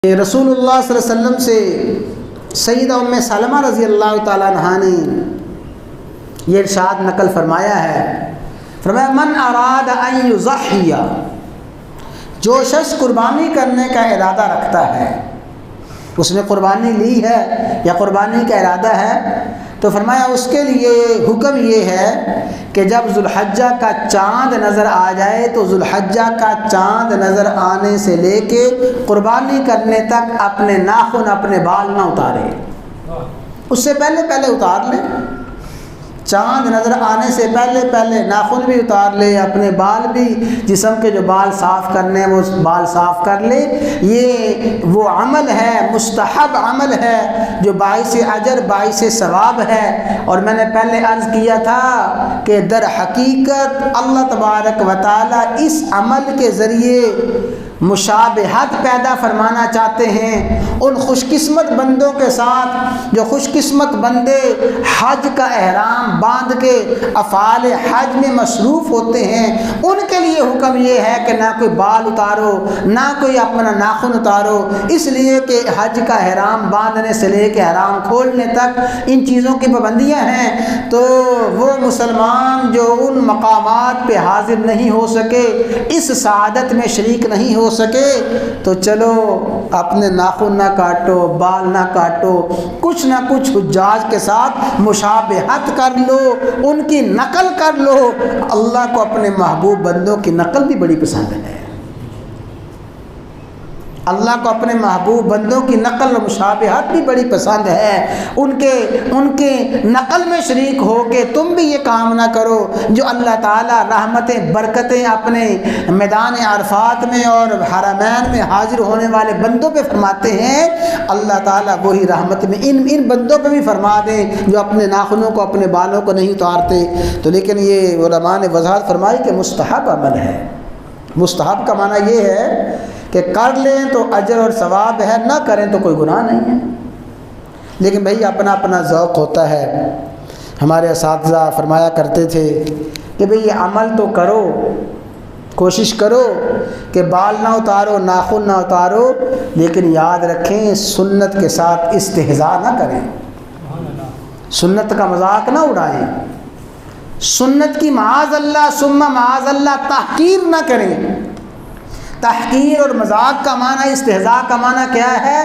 رسول اللہ صلی اللہ علیہ وسلم سے سیدہ ام سلمہ رضی اللہ تعالیٰ عنہا نے یہ ارشاد نقل فرمایا ہے، فرمایا من اراد ان یضحی، جو شخص قربانی کرنے کا ارادہ رکھتا ہے، اس نے قربانی لی ہے یا قربانی کا ارادہ ہے، تو فرمایا اس کے لیے حکم یہ ہے کہ جب ذوالحجہ کا چاند نظر آ جائے تو ذوالحجہ کا چاند نظر آنے سے لے کے قربانی کرنے تک اپنے ناخن اپنے بال نہ اتارے، اس سے پہلے اتار لے، چاند نظر آنے سے پہلے ناخن بھی اتار لے، اپنے بال بھی، جسم کے جو بال صاف کرنے ہیں وہ بال صاف کر لے۔ یہ وہ عمل ہے، مستحب عمل ہے جو باعث اجر باعث ثواب ہے۔ اور میں نے پہلے عرض کیا تھا کہ در حقیقت اللہ تبارک و تعالی اس عمل کے ذریعے مشابہت پیدا فرمانا چاہتے ہیں ان خوش قسمت بندوں کے ساتھ جو خوش قسمت بندے حج کا احرام باندھ کے افعال حج میں مصروف ہوتے ہیں، ان کے لیے حکم یہ ہے کہ نہ کوئی بال اتارو، نہ کوئی اپنا ناخن اتارو، اس لیے کہ حج کا احرام باندھنے سے لے کے احرام کھولنے تک ان چیزوں کی پابندیاں ہیں۔ تو وہ مسلمان جو ان مقامات پہ حاضر نہیں ہو سکے، اس سعادت میں شریک نہیں ہو سکے، تو چلو اپنے ناخن نہ کاٹو، بال نہ کاٹو، کچھ نہ کچھ حجاج کے ساتھ مشابہت کر لو، ان کی نقل کر لو۔ اللہ کو اپنے محبوب بندوں کی نقل بھی بڑی پسند ہے، اللہ کو اپنے محبوب بندوں کی نقل و مشابہت بھی بڑی پسند ہے۔ ان کے نقل میں شریک ہو کے تم بھی یہ کام نہ کرو جو اللہ تعالیٰ رحمتیں برکتیں اپنے میدان عرفات میں اور حرمین میں حاضر ہونے والے بندوں پہ فرماتے ہیں، اللہ تعالیٰ وہی رحمت میں ان بندوں پہ بھی فرما دیں جو اپنے ناخنوں کو اپنے بالوں کو نہیں اتارتے۔ تو لیکن یہ علماء نے وضاحت فرمائی کہ مستحب عمل ہے۔ مستحب کا معنی یہ ہے کہ کر لیں تو اجر اور ثواب ہے، نہ کریں تو کوئی گناہ نہیں ہے۔ لیکن بھئی اپنا اپنا ذوق ہوتا ہے۔ ہمارے اساتذہ فرمایا کرتے تھے کہ بھئی یہ عمل تو کرو، کوشش کرو کہ بال نہ اتارو، ناخن نہ اتارو، لیکن یاد رکھیں سنت کے ساتھ استہزاء نہ کریں، سنت کا مذاق نہ اڑائیں، سنت کی معاذ اللہ ثم معاذ اللہ تحقیر نہ کریں۔ تحقیر اور مذاق کا معنی، استہزاء کا معنی کیا ہے؟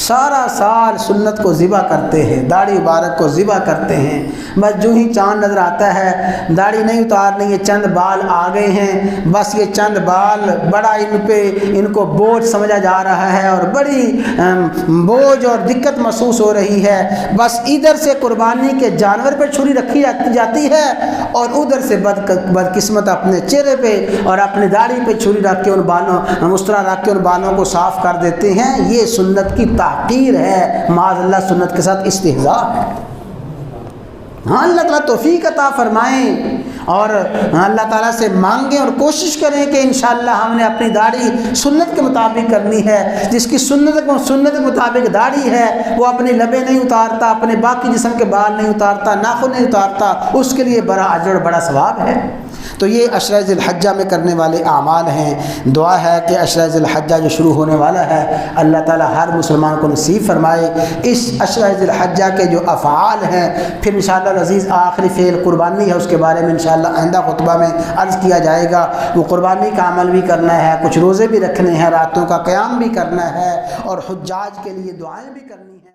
سارا سال سنت کو ذبح کرتے ہیں، داڑھی مبارک کو ذبح کرتے ہیں، بس جو ہی چاند نظر آتا ہے داڑھی نہیں اتارنی، یہ چند بال آ گئے ہیں، بس یہ چند بال بڑا ان کو بوجھ سمجھا جا رہا ہے اور بڑی بوجھ اور دقت محسوس ہو رہی ہے۔ بس ادھر سے قربانی کے جانور پہ چھری رکھی جاتی ہے اور ادھر سے بدقسمت اپنے چہرے پہ اور اپنی داڑھی پہ چھری رکھ کے ان بالوں اس طرح رکھ کے ان بالوں کو صاف کر دیتے ہیں۔ یہ سنت کی تحقیر ہے، معاذ اللہ سنت کے ساتھ استہزاء ہے۔ ہاں اللہ تعالیٰ توفیق عطا فرمائیں اور اللہ تعالیٰ سے مانگیں اور کوشش کریں کہ انشاءاللہ ہم نے اپنی داڑھی سنت کے مطابق کرنی ہے۔ جس کی سنت کے مطابق داڑھی ہے وہ اپنی لبیں نہیں اتارتا، اپنے باقی جسم کے بال نہیں اتارتا، ناخن نہیں اتارتا، اس کے لیے بڑا اجر بڑا ثواب ہے۔ تو یہ عشرہ ذی الحجہ میں کرنے والے اعمال ہیں۔ دعا ہے کہ عشرہ ذی الحجہ جو شروع ہونے والا ہے اللہ تعالیٰ ہر مسلمان کو نصیب فرمائے۔ اس عشرہ ذی الحجہ کے جو افعال ہیں، پھر انشاءاللہ العزیز آخری فعل قربانی ہے، اس کے بارے میں انشاءاللہ آئندہ خطبہ میں عرض کیا جائے گا۔ وہ قربانی کا عمل بھی کرنا ہے، کچھ روزے بھی رکھنے ہیں، راتوں کا قیام بھی کرنا ہے اور حجاج کے لیے دعائیں بھی کرنی ہیں۔